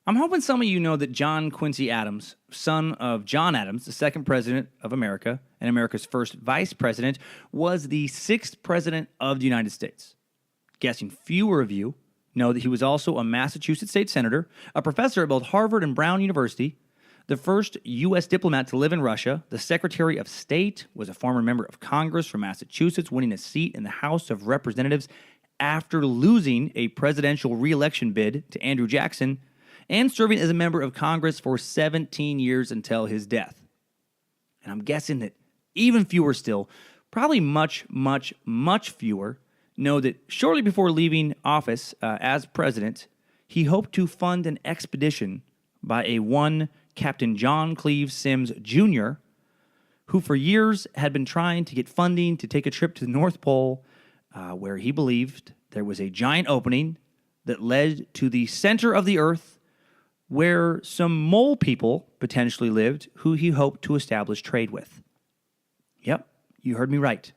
I'm hoping some of you know that John Quincy Adams, son of John Adams, the second president of America and America's first vice president, was the sixth president of the United States. Guessing fewer of you know that he was also a Massachusetts state senator, a professor at both Harvard and Brown University, the first U.S. diplomat to live in Russia, the Secretary of State, was a former member of Congress from Massachusetts, winning a seat in the House of Representatives after losing a presidential re-election bid to Andrew Jackson, and serving as a member of Congress for 17 years until his death. And I'm guessing that even fewer still, probably much, much, much fewer, know that shortly before leaving office as president, he hoped to fund an expedition by a one Captain John Cleves Symmes Jr., who for years had been trying to get funding to take a trip to the North Pole, where he believed there was a giant opening that led to the center of the Earth, where some mole people potentially lived who he hoped to establish trade with. Yep, you heard me right.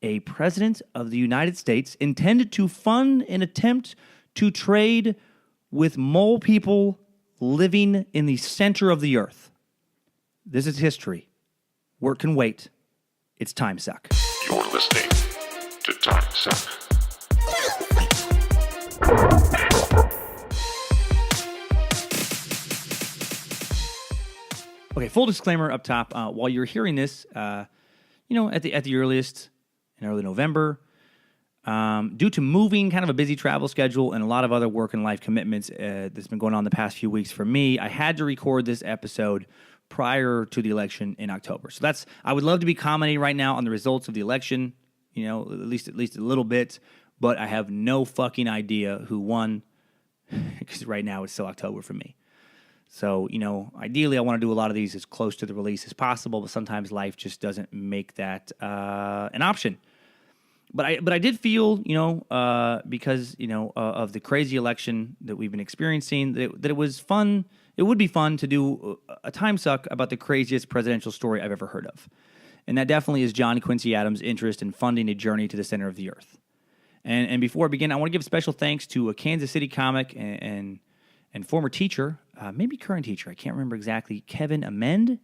A president of the United States intended to fund an attempt to trade with mole people living in the center of the Earth. This is history. Work can wait. It's Timesuck. You're listening to Timesuck. Okay, full disclaimer up top. While you're hearing this, at the earliest, in early November, due to moving, kind of a busy travel schedule, and a lot of other work and life commitments that's been going on the past few weeks for me, I had to record this episode prior to the election in October. So I would love to be commenting right now on the results of the election, at least a little bit, but I have no fucking idea who won, because right now it's still October for me. So, ideally I want to do a lot of these as close to the release as possible, but sometimes life just doesn't make that an option. But I did feel, because, of the crazy election that we've been experiencing, that it was fun. It would be fun to do a Timesuck about the craziest presidential story I've ever heard of. And that definitely is John Quincy Adams' interest in funding a journey to the center of the Earth. And before I begin, I want to give special thanks to a Kansas City comic and former teacher, maybe current teacher, I can't remember exactly, Kevin Amend.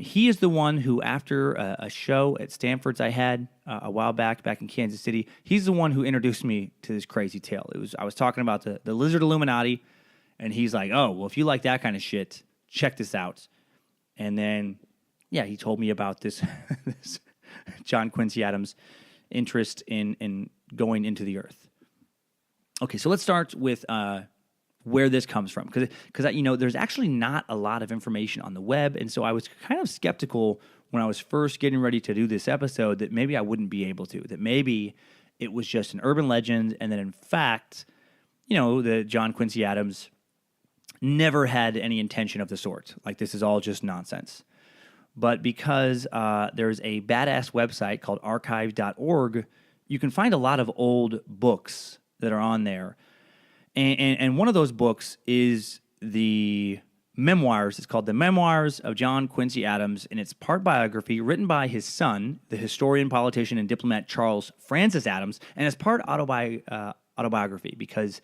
He is the one who, after a show at Stanford's I had a while back in Kansas City, he's the one who introduced me to this crazy tale. I was talking about the Lizard Illuminati, and he's like, oh, well, if you like that kind of shit, check this out. And then, he told me about this, this John Quincy Adams' interest in going into the Earth. Okay, so let's start with where this comes from, because there's actually not a lot of information on the web, and so I was kind of skeptical when I was first getting ready to do this episode that maybe I wouldn't be able to, that maybe it was just an urban legend, and that in fact, that John Quincy Adams never had any intention of the sort. Like, this is all just nonsense. But because there's a badass website called archive.org, you can find a lot of old books that are on there. And one of those books is the memoirs. It's called The Memoirs of John Quincy Adams, and it's part biography written by his son, the historian, politician, and diplomat Charles Francis Adams, and it's part autobiography because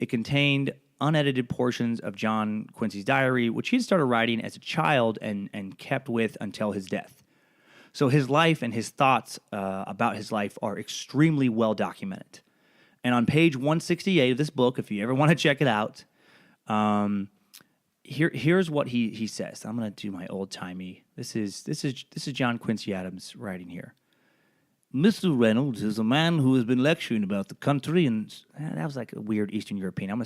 it contained unedited portions of John Quincy's diary, which he had started writing as a child and kept with until his death. So his life and his thoughts about his life are extremely well documented. And on page 168 of this book, if you ever want to check it out, here's what he says. I'm going to do my old timey. This is John Quincy Adams writing here. Mr. Reynolds is a man who has been lecturing about the country, and that was like a weird Eastern European. I'm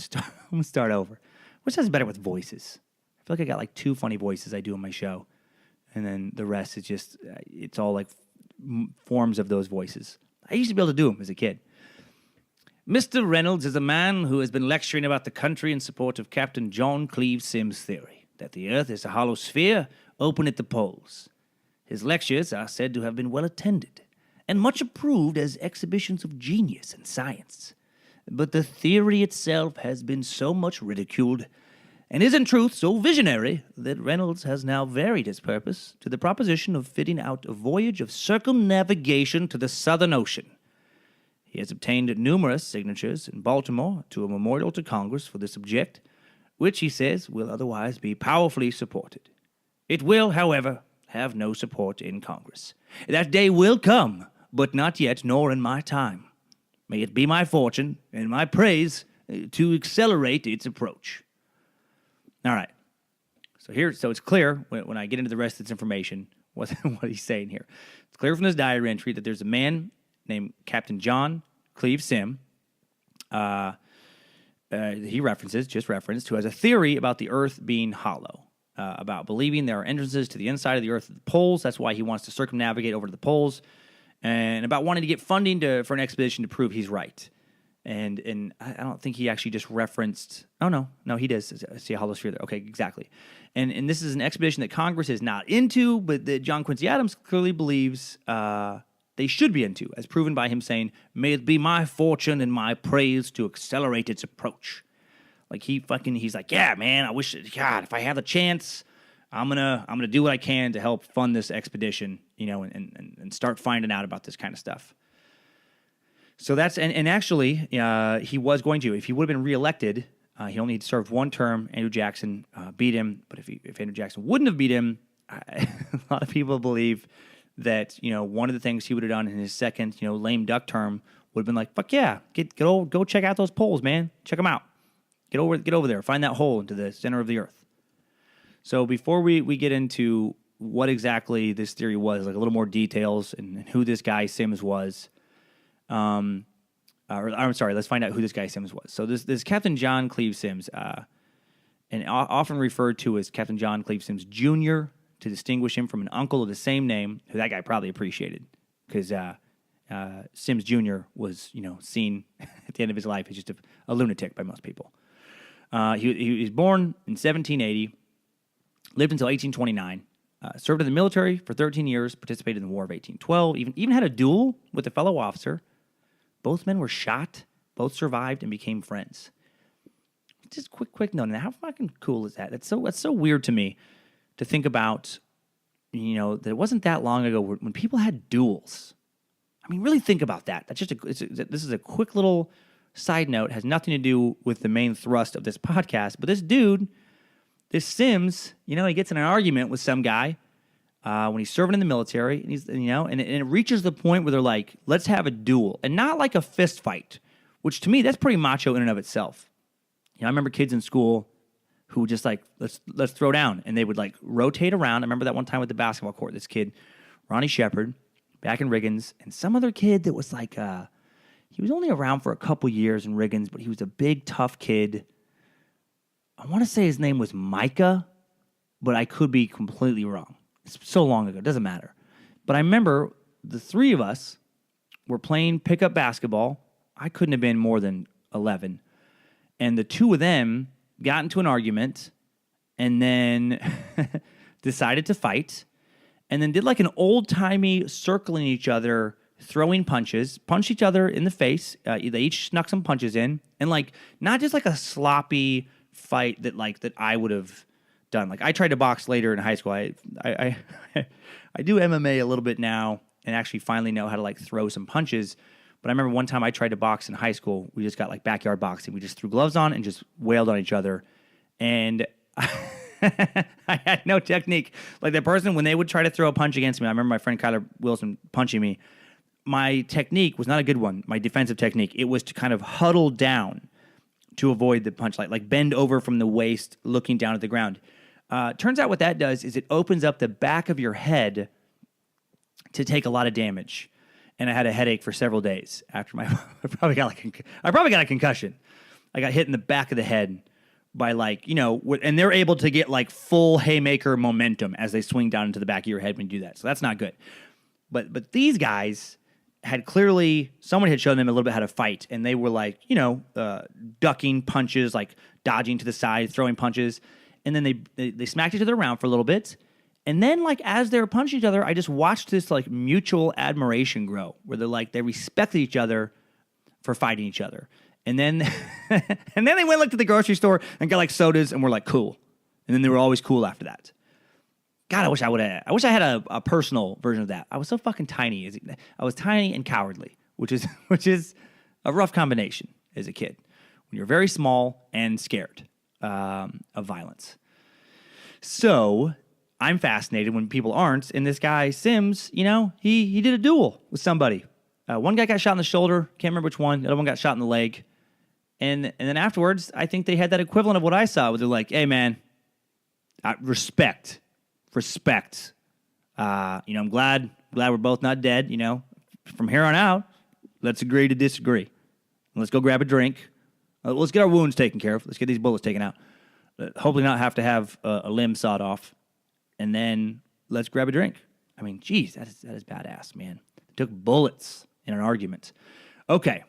gonna start over. Which sounds better with voices. I feel like I got like 2 funny voices I do on my show, and then the rest is just it's all like forms of those voices. I used to be able to do them as a kid. Mr. Reynolds is a man who has been lecturing about the country in support of Captain John Cleves Symmes' theory that the Earth is a hollow sphere open at the poles. His lectures are said to have been well attended and much approved as exhibitions of genius and science. But the theory itself has been so much ridiculed and is in truth so visionary that Reynolds has now varied his purpose to the proposition of fitting out a voyage of circumnavigation to the Southern Ocean. He has obtained numerous signatures in Baltimore to a memorial to Congress for this object, which he says will otherwise be powerfully supported. It will, however, have no support in Congress. That day will come, but not yet, nor in my time. May it be my fortune and my praise to accelerate its approach. All right. So it's clear when I get into the rest of this information what he's saying here. It's clear from this diary entry that there's a man named Captain John Cleves Symmes. He referenced, who has a theory about the Earth being hollow, about believing there are entrances to the inside of the Earth at the poles. That's why he wants to circumnavigate over to the poles, and about wanting to get funding for an expedition to prove he's right. And I don't think he actually just referenced. Oh no, he does. I see a hollow sphere there. Okay, exactly. And this is an expedition that Congress is not into, but that John Quincy Adams clearly believes they should be into, as proven by him saying, "May it be my fortune and my praise to accelerate its approach." Like he's like, yeah, man. I wish, God, if I have the chance, I'm gonna do what I can to help fund this expedition, and start finding out about this kind of stuff. So that's and actually, he was going to. If he would have been reelected, he only had served one term. Andrew Jackson beat him, but if Andrew Jackson wouldn't have beat him, a lot of people believe that one of the things he would have done in his second lame duck term would have been like, fuck yeah, go check out those poles, man, check them out, get over there, find that hole into the center of the Earth. So before we get into what exactly this theory was, like a little more details and who this guy Symmes was. I'm sorry, let's find out who this guy Symmes was. So this Captain John Cleves Symmes, and often referred to as Captain John Cleves Symmes Jr., to distinguish him from an uncle of the same name, who that guy probably appreciated, because Symmes Jr. was, seen at the end of his life as just a lunatic by most people. He was born in 1780, lived until 1829, served in the military for 13 years, participated in the War of 1812, even had a duel with a fellow officer. Both men were shot, both survived, and became friends. Just quick note. How fucking cool is that? That's so weird to me to think about, that it wasn't that long ago when people had duels. I mean, really think about that. That's just this is a quick little side note. It has nothing to do with the main thrust of this podcast. But this dude, this Symmes, he gets in an argument with some guy when he's serving in the military, and and it reaches the point where they're like, let's have a duel, and not like a fist fight, which to me that's pretty macho in and of itself. I remember kids in school who just like, let's throw down, and they would like rotate around. I remember that one time with the basketball court, this kid, Ronnie Shepard, back in Riggins, and some other kid that was like, he was only around for a couple years in Riggins, but he was a big, tough kid. I want to say his name was Micah, but I could be completely wrong. It's so long ago, it doesn't matter. But I remember the three of us were playing pickup basketball. I couldn't have been more than 11. And the two of them got into an argument and then decided to fight, and then did like an old-timey circling each other, throwing punches, punched each other in the face. They each snuck some punches in, and like not just like a sloppy fight that I would have done. Like I tried to box later in high school. I do MMA a little bit now, and actually finally know how to like throw some punches. But I remember one time I tried to box in high school. We just got like backyard boxing. We just threw gloves on and just wailed on each other. And I had no technique. Like the person, when they would try to throw a punch against me, I remember my friend Kyler Wilson punching me. My technique was not a good one, my defensive technique. It was to kind of huddle down to avoid the punch, like bend over from the waist, looking down at the ground. Turns out what that does is it opens up the back of your head to take a lot of damage. And I had a headache for several days after I probably got a concussion. I got hit in the back of the head by and they're able to get like full haymaker momentum as they swing down into the back of your head when you do that. So that's not good. But these guys had clearly, someone had shown them a little bit how to fight, and they were like, ducking punches, like dodging to the side, throwing punches, and then they smacked each other around for a little bit. And then, like, as they were punching each other, I just watched this, like, mutual admiration grow, where they're like, they respected each other for fighting each other. And then, and then they went, like, to the grocery store and got, like, sodas and were, like, cool. And then they were always cool after that. God, I wish I had a personal version of that. I was so fucking tiny. I was tiny and cowardly, which is a rough combination as a kid. When you're very small and scared. of violence. So I'm fascinated when people aren't. And this guy, Symmes, he did a duel with somebody. One guy got shot in the shoulder. Can't remember which one. The other one got shot in the leg. And then afterwards, I think they had that equivalent of what I saw, where they're like, hey, man, respect. I'm glad we're both not dead. From here on out, let's agree to disagree. Let's go grab a drink. Let's get our wounds taken care of. Let's get these bullets taken out. Hopefully not have to have a limb sawed off. And then let's grab a drink. I mean, geez, that is badass, man. Took bullets in an argument. Okay.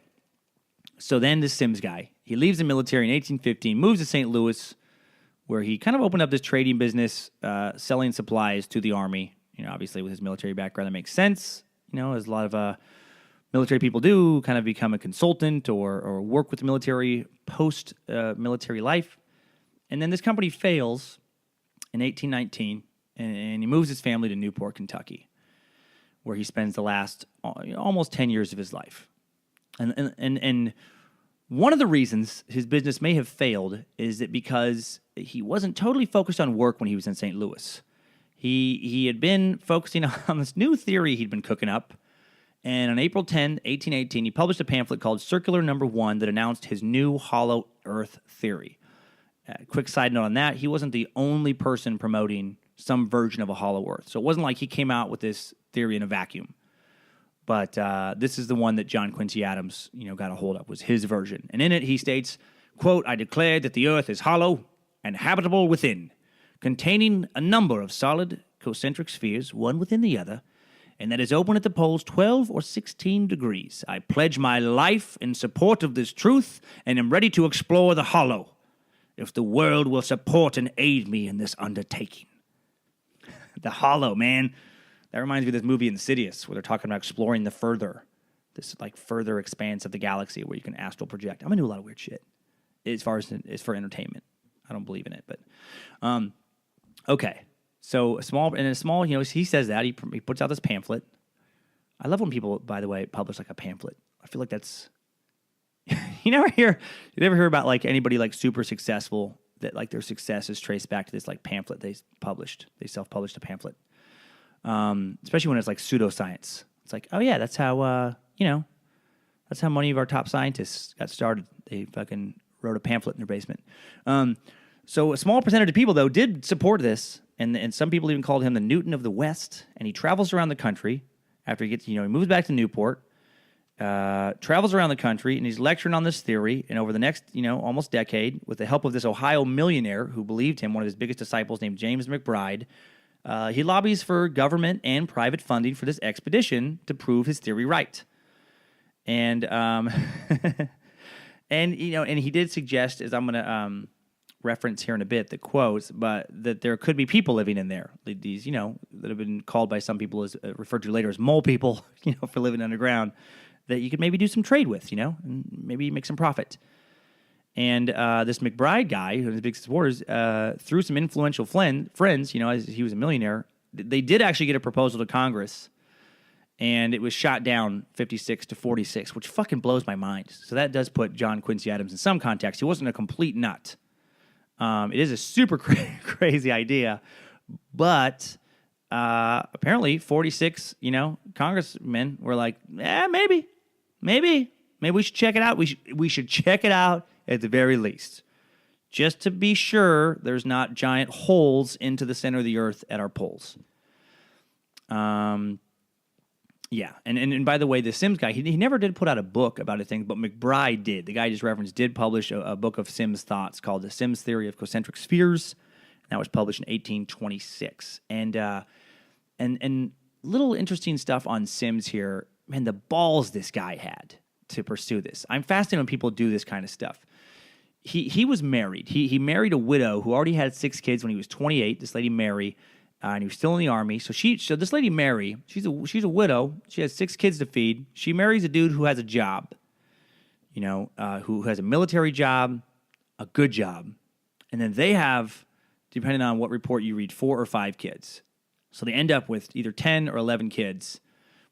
So then this Symmes guy, he leaves the military in 1815, moves to St. Louis, where he kind of opened up this trading business, selling supplies to the Army. Obviously with his military background, that makes sense. As a lot of military people do, kind of become a consultant or work with the military post-military life. And then this company fails in 1819, and he moves his family to Newport, Kentucky, where he spends the last almost 10 years of his life. And one of the reasons his business may have failed is that because he wasn't totally focused on work when he was in St. Louis. He had been focusing on this new theory he'd been cooking up. And on April 10, 1818, he published a pamphlet called Circular Number 1 that announced his new hollow earth theory. Quick side note on that, he wasn't the only person promoting some version of a hollow earth. So it wasn't like he came out with this theory in a vacuum. But this is the one that John Quincy Adams, got a hold of, was his version. And in it, he states, quote, I declare that the earth is hollow and habitable within, containing a number of solid concentric spheres, one within the other, and that is open at the poles 12 or 16 degrees. I pledge my life in support of this truth and am ready to explore the hollow, if the world will support and aid me in this undertaking. The hollow, man. That reminds me of this movie Insidious, where they're talking about exploring the further, this further expanse of the galaxy where you can astral project. I'm going to do a lot of weird shit as far as for entertainment. I don't believe in it, but okay. So a small, he says that he puts out this pamphlet. I love when people, by the way, publish like a pamphlet. I feel like that's you never hear about like anybody like super successful that like their success is traced back to this like pamphlet they self-published a pamphlet. Especially when it's like pseudoscience. It's like, oh yeah, that's how that's how many of our top scientists got started. They fucking wrote a pamphlet in their basement. So a small percentage of people though did support this, and some people even called him the Newton of the West. And he travels around the country after he gets, he moves back to Newport, travels around the country, and he's lecturing on this theory. And over the next, almost decade, with the help of this Ohio millionaire who believed him, one of his biggest disciples named James McBride, he lobbies for government and private funding for this expedition to prove his theory right. And and he did suggest, as I'm going to reference here in a bit, the quotes, but that there could be people living in there. These, that have been called by some people as referred to later as mole people, for living underground, that you could maybe do some trade with, and maybe make some profit. And this McBride guy, who's his big supporters, through some influential friends, as he was a millionaire, they did actually get a proposal to Congress, and it was shot down 56-46, which fucking blows my mind. So that does put John Quincy Adams in some context. He wasn't a complete nut. It is a super crazy idea, but apparently 46, congressmen were like, maybe we should check it out. We should check it out at the very least, just to be sure there's not giant holes into the center of the earth at our poles. Yeah, and by the way, the Symmes guy, he never did put out a book about a thing, but McBride did. The guy I just referenced did publish a book of Symmes' thoughts called The Symmes Theory of Concentric Spheres. And that was published in 1826. And little interesting stuff on Symmes here. Man, the balls this guy had to pursue this. I'm fascinated when people do this kind of stuff. He was married. He married a widow who already had 6 kids when he was 28. This lady Mary. And he was still in the Army. So this lady Mary, she's a widow. She has 6 kids to feed. She marries a dude who has a job, who has a military job, a good job. And then they have, depending on what report you read, 4 or 5 kids. So they end up with either 10 or 11 kids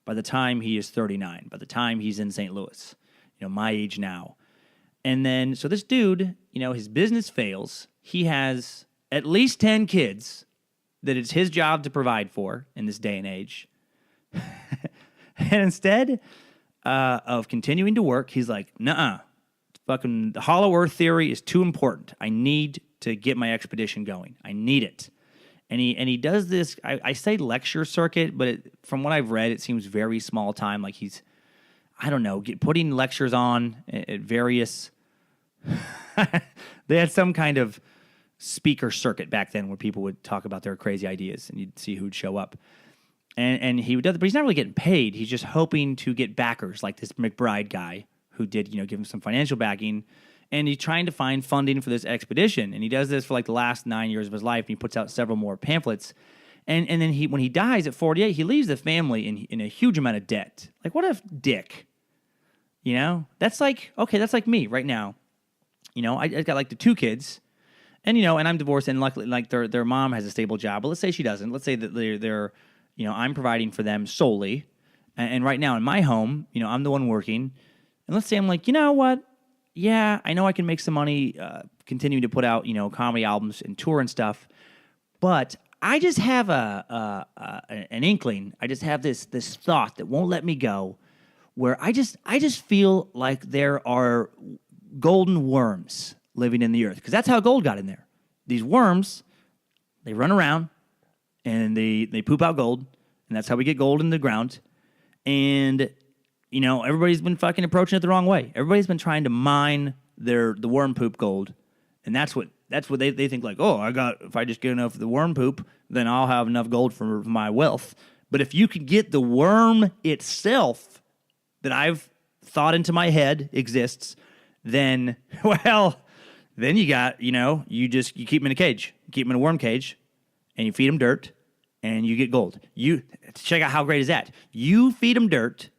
by the time he is 39, by the time he's in St. Louis, my age now. And then, so this dude, his business fails. He has at least 10 kids that it's his job to provide for in this day and age. And instead of continuing to work, he's like, nuh-uh. Fucking the hollow earth theory is too important. I need to get my expedition going. I need it. And he does this, I say lecture circuit, but from what I've read, it seems very small time. Like he's, I don't know, putting lectures on at various, they had some kind of speaker circuit back then where people would talk about their crazy ideas and you'd see who'd show up. And he would do that, but he's not really getting paid. He's just hoping to get backers like this McBride guy who did, give him some financial backing. And he's trying to find funding for this expedition. And he does this for like the last 9 years of his life. And he puts out several more pamphlets. And then when he dies at 48, he leaves the family in a huge amount of debt. Like, what a dick. That's like, okay, that's like me right now. I got like the 2 kids. And, and I'm divorced. And luckily, like their mom has a stable job. But let's say she doesn't. Let's say that they're I'm providing for them solely. And right now in my home, I'm the one working. And let's say I'm like, you know what? Yeah, I know I can make some money continuing to put out, comedy albums and tour and stuff. But I just have an inkling. I just have this thought that won't let me go, where I just feel like there are golden worms living in the earth, because that's how gold got in there. These worms, they run around and they poop out gold, and that's how we get gold in the ground. And everybody's been fucking approaching it the wrong way. Everybody's been trying to mine the worm poop gold, and that's what they think, like, oh, if I just get enough of the worm poop, then I'll have enough gold for my wealth. But if you could get the worm itself that I've thought into my head exists, then, well, then you got, you keep them in a cage. You keep them in a worm cage, and you feed them dirt, and you get gold. You check out how great is that? You feed them dirt.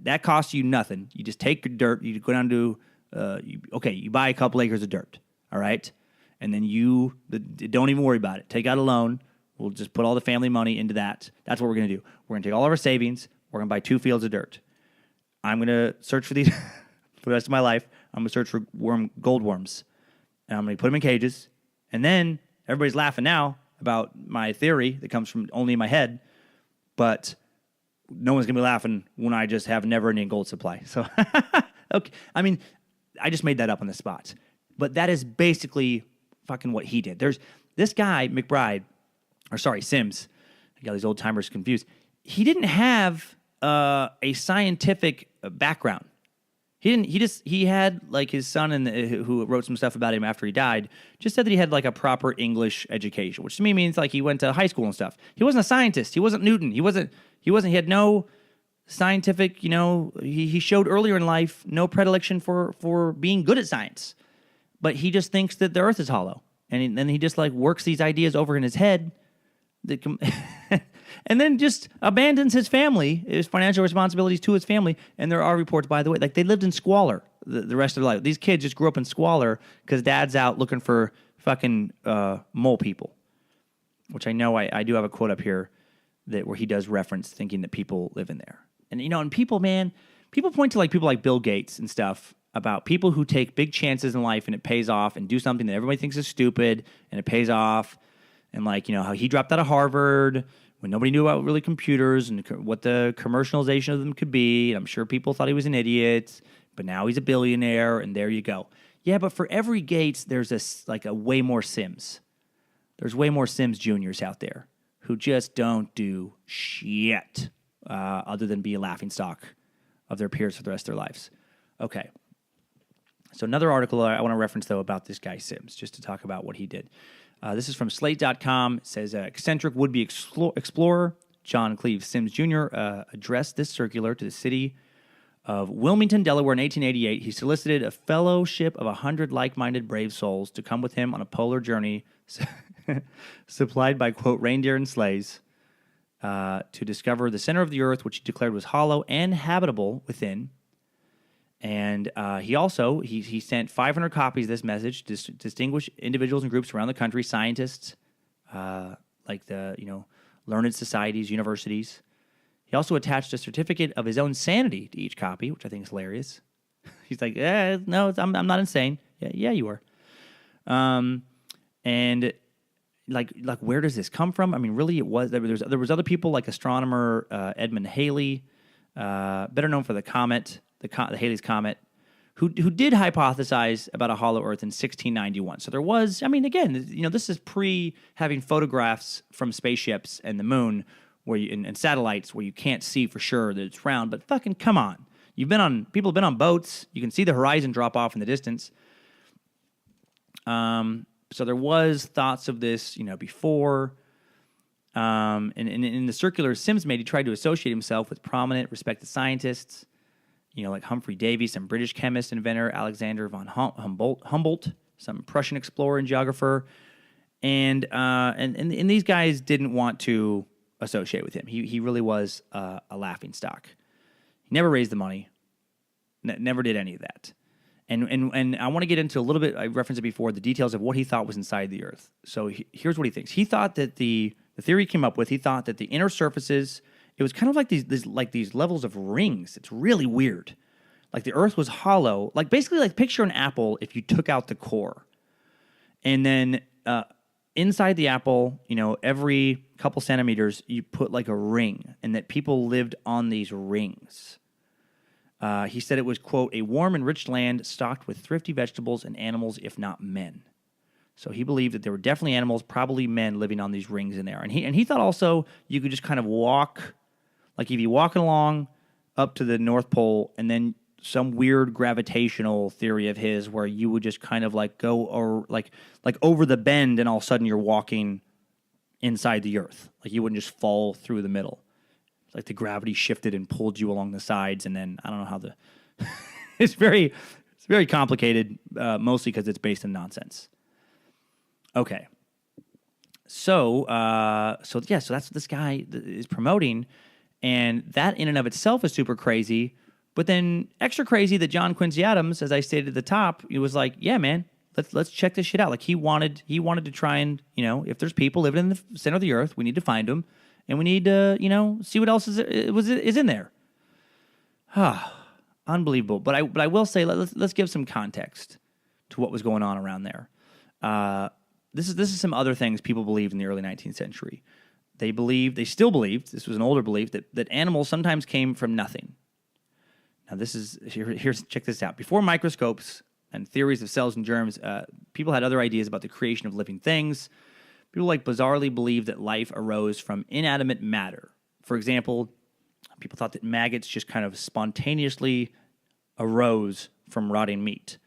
That costs you nothing. You just take your dirt. You go down to, you buy a couple acres of dirt, all right? And then don't even worry about it. Take out a loan. We'll just put all the family money into that. That's what we're going to do. We're going to take all of our savings. We're going to buy 2 fields of dirt. I'm going to search for these for the rest of my life. I'm going to search for gold worms. And I'm going to put them in cages. And then everybody's laughing now about my theory that comes from only in my head. But no one's going to be laughing when I just have never-ending gold supply. So, okay. I mean, I just made that up on the spot. But that is basically fucking what he did. There's this guy, Symmes. I got these old-timers confused. He didn't have a scientific background. He had, like, his son who wrote some stuff about him after he died, just said that he had, like, a proper English education, which to me means, like, he went to high school and stuff. He wasn't a scientist. He wasn't Newton. He had no scientific, he showed earlier in life no predilection for being good at science. But he just thinks that the earth is hollow. And then he just, like, works these ideas over in his head and then just abandons his family, his financial responsibilities to his family. And there are reports, by the way, like they lived in squalor the rest of their life. These kids just grew up in squalor because dad's out looking for fucking mole people, which I know I do have a quote up here where he does reference thinking that people live in there. And, and people point to like people like Bill Gates and stuff about people who take big chances in life and it pays off, and do something that everybody thinks is stupid and it pays off. And like, how he dropped out of Harvard when nobody knew about really computers and what the commercialization of them could be. And I'm sure people thought he was an idiot, but now he's a billionaire, and there you go. Yeah, but for every Gates, there's a way more Symmes. There's way more Symmes Juniors out there who just don't do shit other than be a laughingstock of their peers for the rest of their lives. Okay. So another article I want to reference, though, about this guy Symmes, just to talk about what he did. This is from Slate.com. It says, eccentric would-be explorer John Cleves Symmes Jr. Addressed this circular to the city of Wilmington, Delaware in 1888. He solicited a fellowship of 100 like-minded brave souls to come with him on a polar journey supplied by, quote, reindeer and sleighs to discover the center of the earth, which he declared was hollow and habitable within. And he sent 500 copies of this message to distinguished individuals and groups around the country, scientists, like the learned societies, universities. He also attached a certificate of his own sanity to each copy, which I think is hilarious. He's like, no, I'm not insane. Yeah, you are. And like, where does this come from? I mean, really, there was other people like astronomer Edmund Halley, better known for the comet, the Halley's Comet, who did hypothesize about a hollow Earth in 1691. So there was, I mean, again, this is pre having photographs from spaceships and the moon, where and satellites where you can't see for sure that it's round. But fucking come on, people have been on boats. You can see the horizon drop off in the distance. So there was thoughts of this, before. And in the circulars Symmes made, he tried to associate himself with prominent, respected scientists, like Humphrey Davy, some British chemist, inventor, Alexander von Humboldt, some Prussian explorer and geographer, and these guys didn't want to associate with him. He really was a laughingstock. He never raised the money, never did any of that. And I want to get into a little bit, I referenced it before, the details of what he thought was inside the Earth. So here's what he thinks. He thought that the theory he came up with, he thought that the inner surfaces, it was kind of like these levels of rings. It's really weird. Like the Earth was hollow. Like basically like picture an apple if you took out the core. And then inside the apple, every couple centimeters, you put like a ring. And that people lived on these rings. He said it was, quote, a warm and rich land stocked with thrifty vegetables and animals, if not men. So he believed that there were definitely animals, probably men, living on these rings in there. And he thought also you could just kind of walk, like if you're walking along up to the North Pole, and then some weird gravitational theory of his where you would just kind of like go or like over the bend, and all of a sudden you're walking inside the Earth. Like you wouldn't just fall through the middle. Like the gravity shifted and pulled you along the sides, and then I don't know how it's very complicated, mostly because it's based in nonsense. Okay, so that's what this guy is promoting, and that in and of itself is super crazy. But then extra crazy that John Quincy Adams, as I stated at the top, he was like, yeah, man, let's check this shit out. Like he wanted to try and if there's people living in the center of the Earth, we need to find them. And we need to, see what else is in there. Unbelievable. But I will say, let's give some context to what was going on around there. This is some other things people believed in the early 19th century. They still believed, this was an older belief, that animals sometimes came from nothing. Now here's check this out. Before microscopes and theories of cells and germs, people had other ideas about the creation of living things. People bizarrely believed that life arose from inanimate matter. For example, people thought that maggots just kind of spontaneously arose from rotting meat.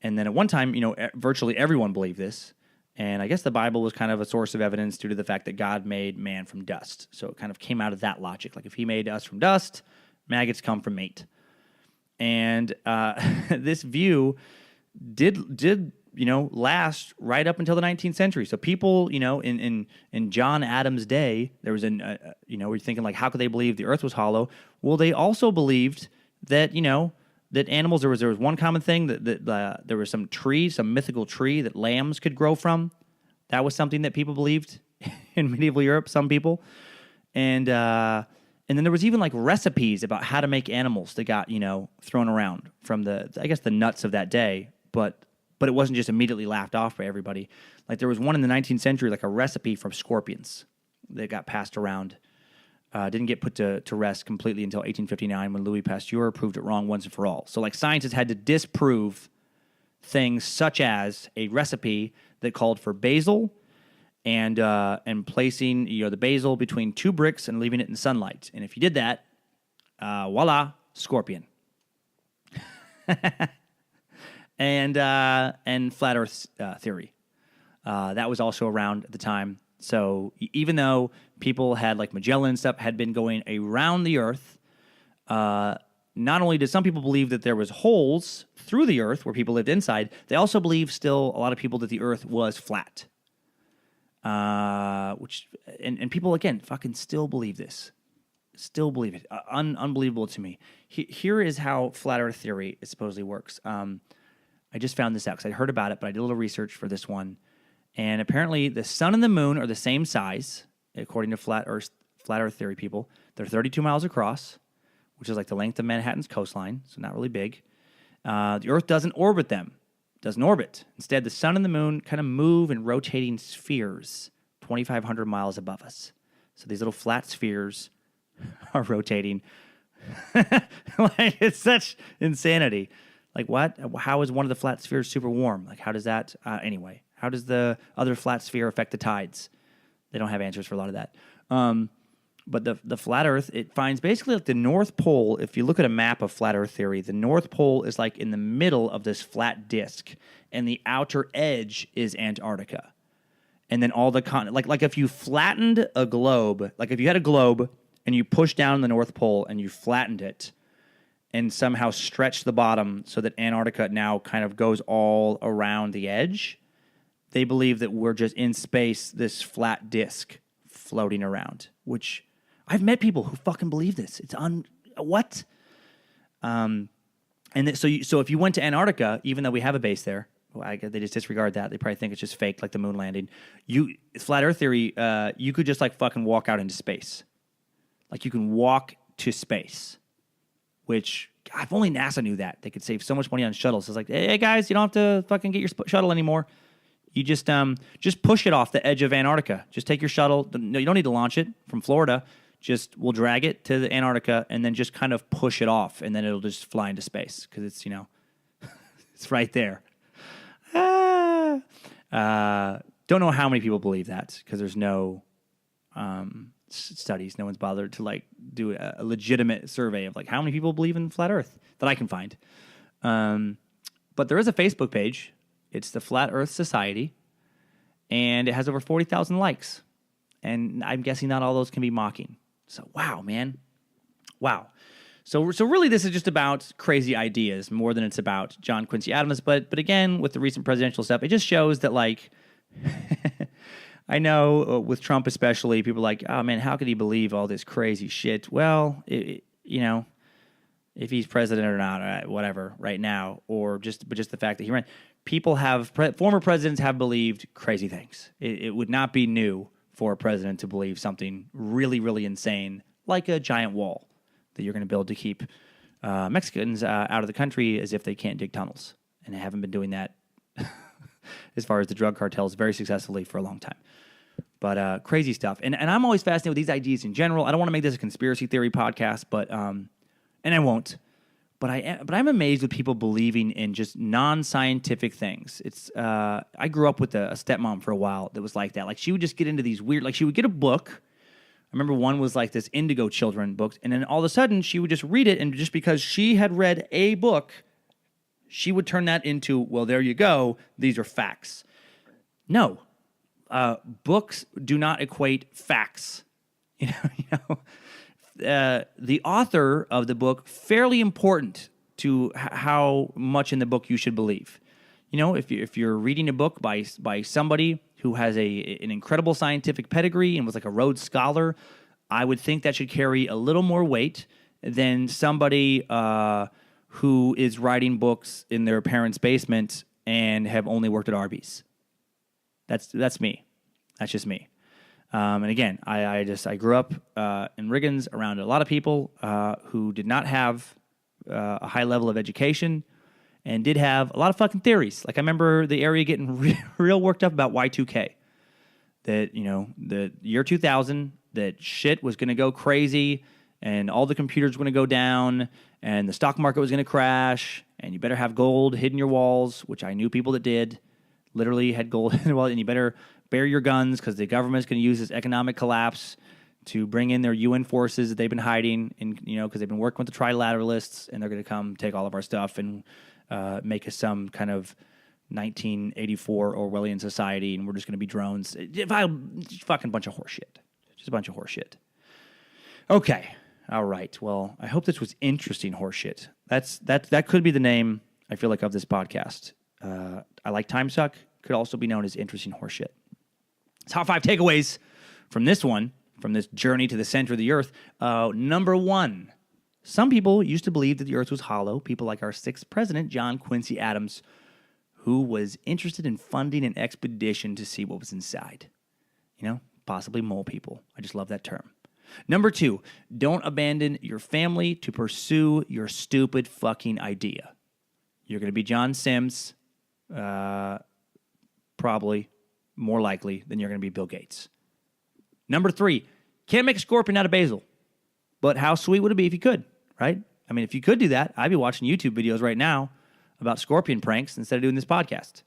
And then at one time, virtually everyone believed this. And I guess the Bible was kind of a source of evidence due to the fact that God made man from dust. So it kind of came out of that logic. Like if he made us from dust, maggots come from meat. And this view did last right up until the 19th century. So people, in John Adams' day, there was we're thinking like, how could they believe the Earth was hollow? Well, they also believed that, that animals, there was one common thing that there was some mythical tree that lambs could grow from. That was something that people believed in medieval Europe, some people. And then there was even like recipes about how to make animals that got, thrown around from the nuts of that day. But it wasn't just immediately laughed off by everybody. Like there was one in the 19th century, like a recipe from scorpions that got passed around. Didn't get put to rest completely until 1859 when Louis Pasteur proved it wrong once and for all. So like scientists had to disprove things such as a recipe that called for basil and placing the basil between two bricks and leaving it in sunlight. And if you did that, voila, scorpion. And flat Earth theory. That was also around at the time. So even though people had like Magellan and stuff had been going around the Earth, not only did some people believe that there was holes through the Earth where people lived inside, they also believe still a lot of people that the Earth was flat. Which people again fucking still believe this. Still believe it. Unbelievable to me. Here is how flat Earth theory supposedly works. I just found this out because I heard about it, but I did a little research for this one. And apparently the sun and the moon are the same size, according to flat Earth theory people. They're 32 miles across, which is like the length of Manhattan's coastline, so not really big. The Earth doesn't orbit them. Doesn't orbit. Instead, the sun and the moon kind of move in rotating spheres 2,500 miles above us. So these little flat spheres are rotating. Like, it's such insanity. Like, what? How is one of the flat spheres super warm? Like, how does that... anyway, how does the other flat sphere affect the tides? They don't have answers for a lot of that. But the flat Earth, it finds basically like the North Pole. If you look at a map of flat Earth theory, the North Pole is like in the middle of this flat disk, and the outer edge is Antarctica. And then all the continents, like if you flattened a globe, like if you had a globe and you pushed down the North Pole and you flattened it and somehow stretched the bottom so that Antarctica now kind of goes all around the edge, they believe that we're just in space, this flat disk floating around, which I've met people who fucking believe this. It's what? So if you went to Antarctica, even though we have a base there, they just disregard that. They probably think it's just fake, like the moon landing. Flat Earth theory, you could just like fucking walk out into space. Like you can walk to space, which if only NASA knew that. They could save so much money on shuttles. It's like, hey guys, you don't have to fucking get your shuttle anymore. You just push it off the edge of Antarctica. Just take your shuttle. No, you don't need to launch it from Florida. We'll drag it to the Antarctica and then just kind of push it off, and then it'll just fly into space because it's, it's right there. Don't know how many people believe that because there's no studies. No one's bothered to like do a legitimate survey of like how many people believe in flat Earth that I can find. But there is a Facebook page. It's the Flat Earth Society, and it has over 40,000 likes. And I'm guessing not all those can be mocking. So, wow, man. Wow. So really this is just about crazy ideas more than it's about John Quincy Adams. But again, with the recent presidential stuff, it just shows that, like, I know with Trump especially, people are like, oh, man, how could he believe all this crazy shit? Well, if he's president or not, whatever, right now, but just the fact that he ran. Former presidents have believed crazy things. It would not be new for a president to believe something really, really insane, like a giant wall that you're going to build to keep Mexicans out of the country as if they can't dig tunnels. And they haven't been doing that as far as the drug cartels very successfully for a long time. But crazy stuff. And I'm always fascinated with these ideas in general. I don't want to make this a conspiracy theory podcast, but and I won't. But I'm amazed with people believing in just non-scientific things. It's I grew up with a stepmom for a while that was like that. Like she would just get into these weird, like she would get a book. I remember one was like this Indigo Children book, and then all of a sudden she would just read it, and just because she had read a book, she would turn that into, well, there you go, these are facts. No, books do not equate facts. The author of the book, fairly important to how much in the book you should believe. If you're reading a book by somebody who has an incredible scientific pedigree and was like a Rhodes Scholar, I would think that should carry a little more weight than somebody who is writing books in their parents' basement and have only worked at Arby's. That's me. That's just me. And again, I grew up in Riggins around a lot of people who did not have a high level of education and did have a lot of fucking theories. Like I remember the area getting real worked up about Y2K. That, the year 2000, that shit was going to go crazy and all the computers were going to go down and the stock market was going to crash and you better have gold hidden in your walls, which I knew people that did, literally had gold in their wallet, and you better bear your guns because the government's going to use this economic collapse to bring in their UN forces that they've been hiding, because they've been working with the trilateralists, and they're going to come take all of our stuff and make us some kind of 1984 Orwellian society, and we're just going to be drones. Fucking bunch of horseshit. Just a bunch of horseshit. Okay. All right. Well, I hope this was interesting horseshit. That could be the name, I feel like, of this podcast. I like Timesuck. Could also be known as interesting horseshit. Top 5 takeaways from this journey to the center of the earth. Number 1, some people used to believe that the earth was hollow. People like our 6th president, John Quincy Adams, who was interested in funding an expedition to see what was inside. Possibly mole people. I just love that term. Number 2, don't abandon your family to pursue your stupid fucking idea. you're going to be John Symmes, probably more likely than you're going to be Bill Gates. Number 3, can't make a scorpion out of basil. But how sweet would it be if you could, right? I mean, if you could do that, I'd be watching YouTube videos right now about scorpion pranks instead of doing this podcast.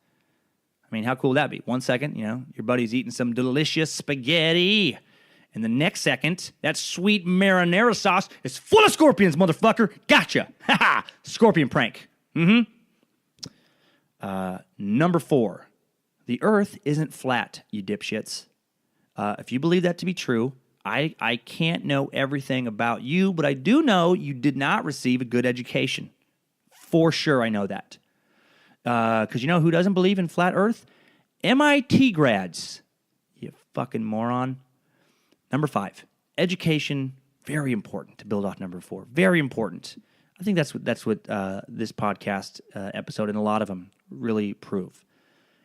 I mean, how cool would that be? 1 second, your buddy's eating some delicious spaghetti. And the next second, that sweet marinara sauce is full of scorpions, motherfucker. Gotcha. Ha ha. Scorpion prank. Number 4, the earth isn't flat, you dipshits. If you believe that to be true, I can't know everything about you, but I do know you did not receive a good education. For sure, I know that. Because you know who doesn't believe in flat earth? MIT grads. You fucking moron. Number 5, education, very important to build off number 4. Very important. I think that's what this podcast episode and a lot of them really prove.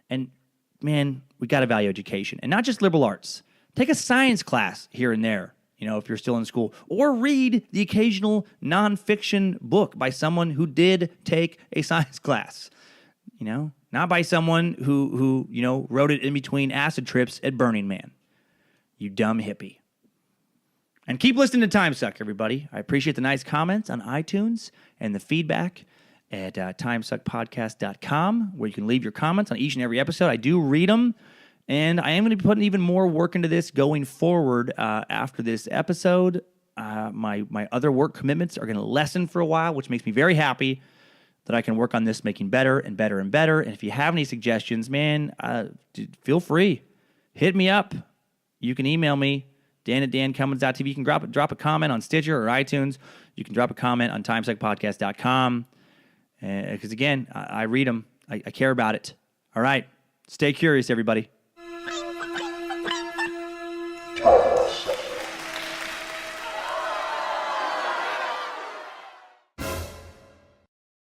And man, we got to value education, and not just liberal arts. Take a science class here and there, if you're still in school, or read the occasional nonfiction book by someone who did take a science class. Not by someone who wrote it in between acid trips at Burning Man. You dumb hippie. And keep listening to Timesuck, everybody. I appreciate the nice comments on iTunes and the feedback at timesuckpodcast.com, where you can leave your comments on each and every episode. I do read them, and I am going to be putting even more work into this going forward after this episode. My other work commitments are going to lessen for a while, which makes me very happy that I can work on this, making better and better and better. And if you have any suggestions, man, feel free. Hit me up. You can email me, dan@dancummins.tv. You can drop a comment on Stitcher or iTunes. You can drop a comment on timesuckpodcast.com. Because, again, I read them. I care about it. All right. Stay curious, everybody.